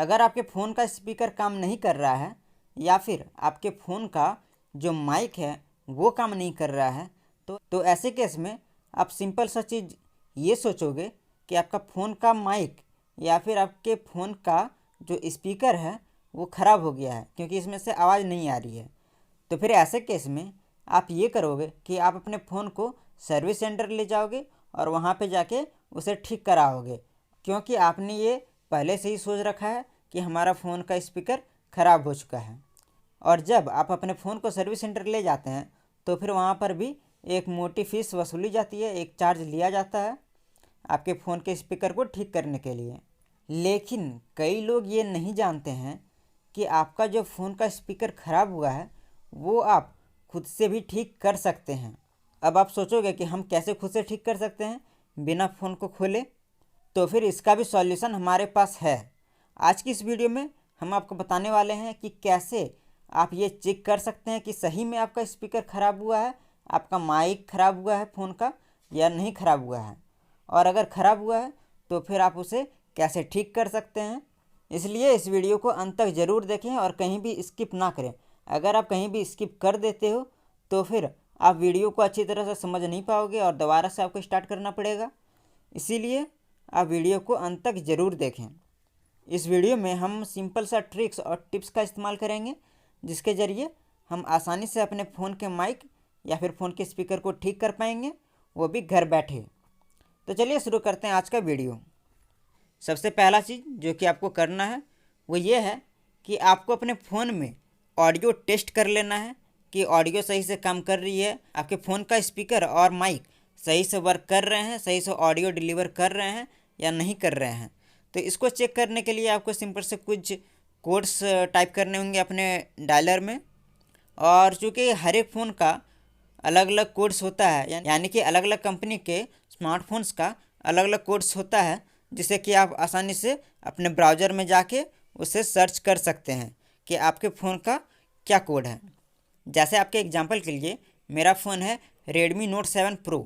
अगर आपके फ़ोन का स्पीकर काम नहीं कर रहा है या फिर आपके फ़ोन का जो माइक है वो काम नहीं कर रहा है तो ऐसे केस में आप सिंपल सा चीज़ ये सोचोगे कि आपका फ़ोन का माइक या फिर आपके फ़ोन का जो स्पीकर है वो ख़राब हो गया है, क्योंकि इसमें से आवाज़ नहीं आ रही है। तो फिर ऐसे केस में आप ये करोगे कि आप अपने फ़ोन को सर्विस सेंटर ले जाओगे और वहाँ पे जाके उसे ठीक कराओगे, क्योंकि आपने ये पहले से ही सोच रखा है कि हमारा फ़ोन का स्पीकर ख़राब हो चुका है। और जब आप अपने फ़ोन को सर्विस सेंटर ले जाते हैं तो फिर वहाँ पर भी एक मोटी फ़ीस वसूली जाती है, एक चार्ज लिया जाता है आपके फ़ोन के स्पीकर को ठीक करने के लिए। लेकिन कई लोग ये नहीं जानते हैं कि आपका जो फ़ोन का स्पीकर ख़राब हुआ है वो आप खुद से भी ठीक कर सकते हैं। अब आप सोचोगे कि हम कैसे खुद से ठीक कर सकते हैं बिना फ़ोन को खोले, तो फिर इसका भी सॉल्यूशन हमारे पास है। आज की इस वीडियो में हम आपको बताने वाले हैं कि कैसे आप ये चेक कर सकते हैं कि सही में आपका स्पीकर ख़राब हुआ है, आपका माइक ख़राब हुआ है फ़ोन का या नहीं ख़राब हुआ है, और अगर ख़राब हुआ है तो फिर आप उसे कैसे ठीक कर सकते हैं। इसलिए इस वीडियो को अंत तक ज़रूर देखें और कहीं भी स्किप ना करें। अगर आप कहीं भी स्किप कर देते हो तो फिर आप वीडियो को अच्छी तरह से समझ नहीं पाओगे और दोबारा से आपको स्टार्ट करना पड़ेगा। इसीलिए आप वीडियो को अंत तक ज़रूर देखें। इस वीडियो में हम सिंपल सा ट्रिक्स और टिप्स का इस्तेमाल करेंगे जिसके ज़रिए हम आसानी से अपने फ़ोन के माइक या फिर फ़ोन के स्पीकर को ठीक कर पाएंगे, वो भी घर बैठे। तो चलिए शुरू करते हैं आज का वीडियो। सबसे पहला चीज़ जो कि आपको करना है वो ये है कि आपको अपने फ़ोन में ऑडियो टेस्ट कर लेना है कि ऑडियो सही से काम कर रही है, आपके फ़ोन का स्पीकर और माइक सही से वर्क कर रहे हैं, सही से ऑडियो डिलीवर कर रहे हैं या नहीं कर रहे हैं। तो इसको चेक करने के लिए आपको सिंपल से कुछ कोड्स टाइप करने होंगे अपने डायलर में। और चूँकि हर एक फ़ोन का अलग अलग कोड्स होता है, यानी कि अलग अलग कंपनी के स्मार्टफोन्स का अलग अलग कोड्स होता है, जिसे कि आप आसानी से अपने ब्राउज़र में जाके उसे सर्च कर सकते हैं कि आपके फ़ोन का क्या कोड है। जैसे आपके एग्जांपल के लिए मेरा फ़ोन है Redmi Note 7 Pro,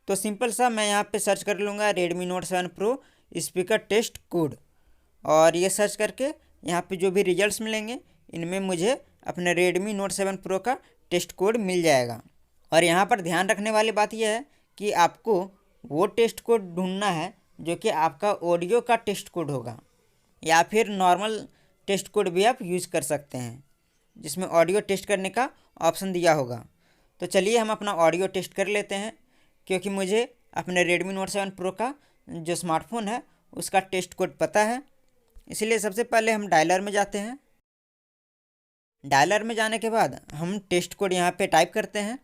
तो सिंपल सा मैं यहाँ पे सर्च कर लूँगा Redmi Note 7 Pro speaker test code, और ये सर्च करके यहाँ पे जो भी रिजल्ट्स मिलेंगे इनमें मुझे अपने Redmi Note 7 Pro का टेस्ट कोड मिल जाएगा। और यहाँ पर ध्यान रखने वाली बात यह है कि आपको वो टेस्ट कोड ढूंढना है जो कि आपका ऑडियो का टेस्ट कोड होगा, या फिर नॉर्मल टेस्ट कोड भी आप यूज़ कर सकते हैं जिसमें ऑडियो टेस्ट करने का ऑप्शन दिया होगा। तो चलिए हम अपना ऑडियो टेस्ट कर लेते हैं, क्योंकि मुझे अपने Redmi Note 7 Pro का जो स्मार्टफोन है उसका टेस्ट कोड पता है। इसलिए सबसे पहले हम डायलर में जाते हैं। डायलर में जाने के बाद हम टेस्ट कोड यहाँ पे टाइप करते हैं।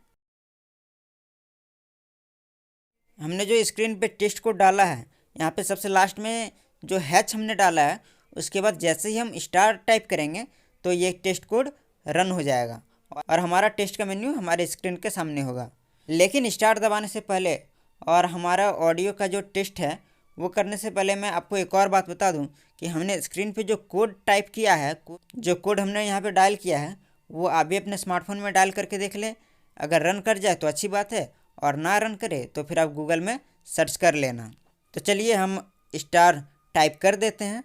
हमने जो स्क्रीन पे टेस्ट कोड डाला है यहाँ पे सबसे लास्ट में जो हैच हमने डाला है, उसके बाद जैसे ही हम स्टार टाइप करेंगे तो ये टेस्ट कोड रन हो जाएगा और हमारा टेस्ट का मेन्यू हमारे स्क्रीन के सामने होगा। लेकिन स्टार दबाने से पहले और हमारा ऑडियो का जो टेस्ट है वो करने से पहले मैं आपको एक और बात बता दूं कि हमने स्क्रीन पे जो कोड टाइप किया है, जो कोड हमने यहाँ पे डायल किया है, वो आप भी अपने स्मार्टफोन में डायल करके देख लें। अगर रन कर जाए तो अच्छी बात है, और ना रन करे तो फिर आप गूगल में सर्च कर लेना। तो चलिए हम स्टार टाइप कर देते हैं।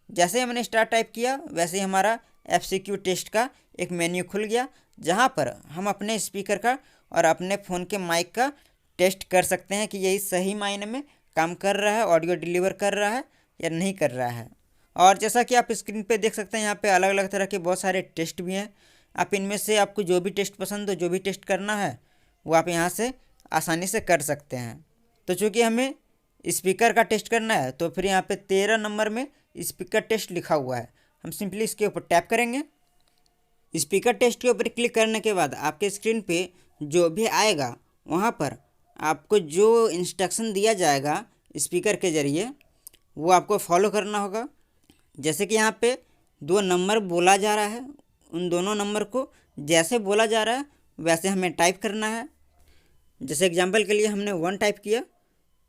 जैसे ही हमने स्टार टाइप किया वैसे ही हमारा FCQ टेस्ट का एक मेन्यू खुल गया, जहाँ पर हम अपने स्पीकर का और अपने फ़ोन के माइक का टेस्ट कर सकते हैं कि यही सही मायने में काम कर रहा है, ऑडियो डिलीवर कर रहा है या नहीं कर रहा है। और जैसा कि आप स्क्रीन पे देख सकते हैं यहाँ पे अलग अलग तरह के बहुत सारे टेस्ट भी हैं। आप इनमें से आपको जो भी टेस्ट पसंद हो, जो भी टेस्ट करना है, वो आप यहाँ से आसानी से कर सकते हैं। तो चूँकि हमें स्पीकर का टेस्ट करना है तो फिर यहाँ पे 13 नंबर में स्पीकर टेस्ट लिखा हुआ है, हम सिंपली इसके ऊपर टैप करेंगे। स्पीकर टेस्ट के ऊपर क्लिक करने के बाद आपके स्क्रीन पे जो भी आएगा वहाँ पर आपको जो इंस्ट्रक्शन दिया जाएगा स्पीकर के ज़रिए वो आपको फॉलो करना होगा। जैसे कि यहाँ पे 2 नंबर बोला जा रहा है, उन दोनों नंबर को जैसे बोला जा रहा है वैसे हमें टाइप करना है। जैसे एग्जांपल के लिए हमने 1 टाइप किया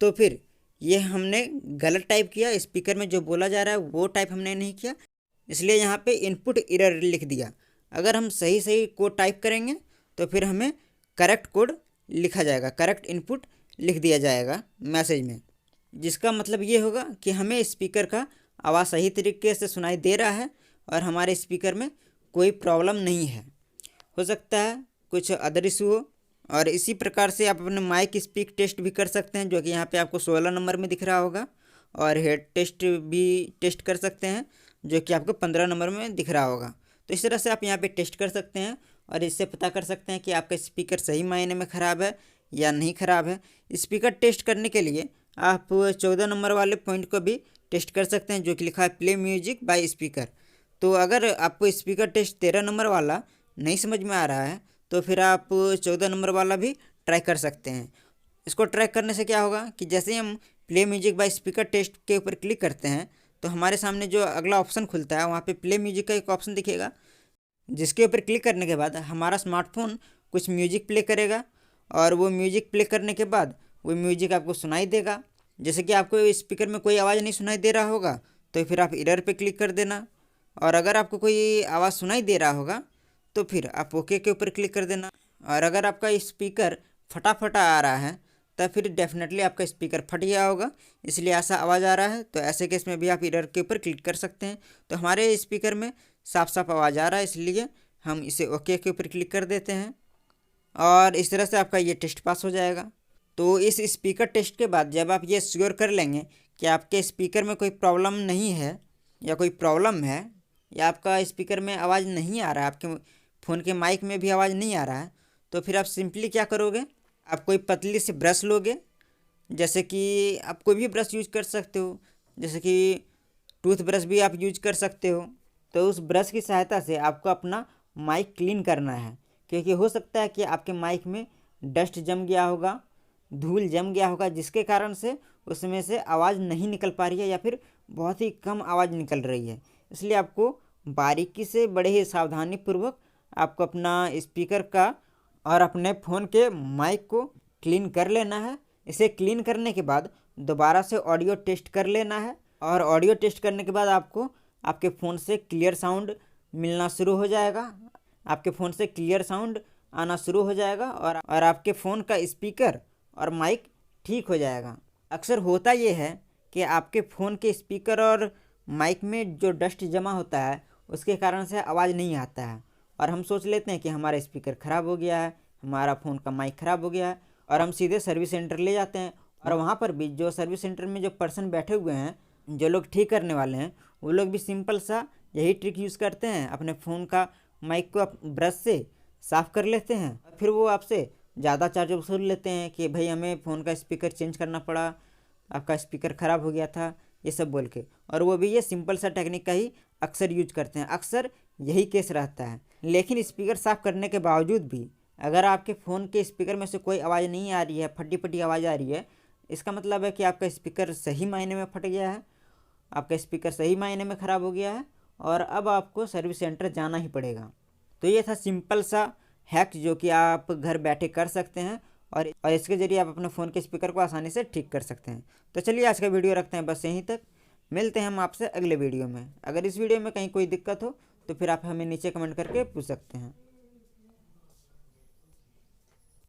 तो फिर ये हमने गलत टाइप किया, स्पीकर में जो बोला जा रहा है वो टाइप हमने नहीं किया, इसलिए यहाँ पे इनपुट एरर लिख दिया। अगर हम सही सही कोड टाइप करेंगे तो फिर हमें करेक्ट कोड लिखा जाएगा, करेक्ट इनपुट लिख दिया जाएगा मैसेज में, जिसका मतलब ये होगा कि हमें स्पीकर का आवाज़ सही तरीके से सुनाई दे रहा है और हमारे स्पीकर में कोई प्रॉब्लम नहीं है। हो सकता है कुछ अदर इशू हो। और इसी प्रकार से आप अपने माइक स्पीक टेस्ट भी कर सकते हैं, जो कि यहाँ पे आपको 16 नंबर में दिख रहा होगा। और हेड टेस्ट भी टेस्ट कर सकते हैं, जो कि आपको 15 नंबर में दिख रहा होगा। तो इस तरह से आप यहाँ पे टेस्ट कर सकते हैं और इससे पता कर सकते हैं कि आपका स्पीकर सही मायने में ख़राब है या नहीं ख़राब है। स्पीकर टेस्ट करने के लिए आप 14 नंबर वाले पॉइंट को भी टेस्ट कर सकते हैं, जो कि लिखा है प्ले म्यूजिक बाय स्पीकर। तो अगर आपको स्पीकर टेस्ट 13 नंबर वाला नहीं समझ में आ रहा है तो फिर आप 14 नंबर वाला भी ट्राई कर सकते हैं। इसको ट्राई करने से क्या होगा कि जैसे ही हम play music by speaker test के ऊपर क्लिक करते हैं तो हमारे सामने जो अगला ऑप्शन खुलता है वहाँ पे प्ले म्यूजिक का एक ऑप्शन दिखेगा, जिसके ऊपर क्लिक करने के बाद हमारा स्मार्टफोन कुछ म्यूजिक प्ले करेगा और वो म्यूजिक प्ले करने के बाद वो म्यूजिक आपको सुनाई देगा। जैसे कि आपको स्पीकर में कोई आवाज़ नहीं सुनाई दे रहा होगा तो फिर आप इरर पे क्लिक कर देना, और अगर आपको कोई आवाज़ सुनाई दे रहा होगा तो फिर आप ओके के ऊपर क्लिक कर देना। और अगर आपका स्पीकर फटा आ रहा है तब फिर डेफिनेटली आपका स्पीकर फट गया होगा, इसलिए ऐसा आवाज़ आ रहा है। तो ऐसे केस में भी आप इरर के ऊपर क्लिक कर सकते हैं। तो हमारे स्पीकर में साफ आवाज़ आ रहा है, इसलिए हम इसे ओके के ऊपर क्लिक कर देते हैं और इस तरह से आपका ये टेस्ट पास हो जाएगा। तो इस स्पीकर टेस्ट के बाद जब आप ये श्योर कर लेंगे कि आपके स्पीकर में कोई प्रॉब्लम नहीं है या कोई प्रॉब्लम है या आपका स्पीकर में आवाज़ नहीं आ रहा है, आपके फ़ोन के माइक में भी आवाज़ नहीं आ रहा है, तो फिर आप सिंपली क्या करोगे, आप कोई पतली सी ब्रश लोगे। जैसे कि आप कोई भी ब्रश यूज कर सकते हो, जैसे कि टूथ ब्रश भी आप यूज कर सकते हो। तो उस ब्रश की सहायता से आपको अपना माइक क्लीन करना है, क्योंकि हो सकता है कि आपके माइक में डस्ट जम गया होगा, धूल जम गया होगा, जिसके कारण से उसमें से आवाज़ नहीं निकल पा रही है या फिर बहुत ही कम आवाज़ निकल रही है। इसलिए आपको बारीकी से बड़े ही सावधानी पूर्वक आपको अपना स्पीकर का और अपने फ़ोन के माइक को क्लीन कर लेना है। इसे क्लीन करने के बाद दोबारा से ऑडियो टेस्ट कर लेना है और ऑडियो टेस्ट करने के बाद आपको आपके फ़ोन से क्लियर साउंड मिलना शुरू हो जाएगा, आपके फ़ोन से क्लियर साउंड आना शुरू हो जाएगा और आपके फ़ोन का स्पीकर और माइक ठीक हो जाएगा। अक्सर होता ये है कि आपके फ़ोन के स्पीकर और माइक में जो डस्ट जमा होता है उसके कारण से आवाज़ नहीं आता है और हम सोच लेते हैं कि हमारा स्पीकर ख़राब हो गया है, हमारा फ़ोन का माइक ख़राब हो गया है, और हम सीधे सर्विस सेंटर ले जाते हैं। और वहाँ पर भी जो सर्विस सेंटर में जो पर्सन बैठे हुए हैं, जो लोग ठीक करने वाले हैं, वो लोग भी सिंपल सा यही ट्रिक यूज़ करते हैं, अपने फ़ोन का माइक को ब्रश से साफ़ कर लेते हैं। फिर वो आपसे ज़्यादा चार्ज वसूल लेते हैं कि भाई हमें फ़ोन का स्पीकर चेंज करना पड़ा, आपका स्पीकर ख़राब हो गया था, ये सब बोल के। और वो भी ये सिंपल सा टेक्निक का ही अक्सर यूज करते हैं, अक्सर यही केस रहता है। लेकिन स्पीकर साफ़ करने के बावजूद भी अगर आपके फ़ोन के स्पीकर में से कोई आवाज़ नहीं आ रही है, फटी आवाज़ आ रही है, इसका मतलब है कि आपका स्पीकर सही मायने में फट गया है, आपका स्पीकर सही मायने में ख़राब हो गया है और अब आपको सर्विस सेंटर जाना ही पड़ेगा। तो ये था सिंपल सा हैक जो कि आप घर बैठे कर सकते हैं और इसके ज़रिए आप अपने फ़ोन के स्पीकर को आसानी से ठीक कर सकते हैं। तो चलिए आज का वीडियो रखते हैं बस यहीं तक, मिलते हैं हम आपसे अगले वीडियो में। अगर इस वीडियो में कहीं कोई दिक्कत हो तो फिर आप हमें नीचे कमेंट करके पूछ सकते हैं।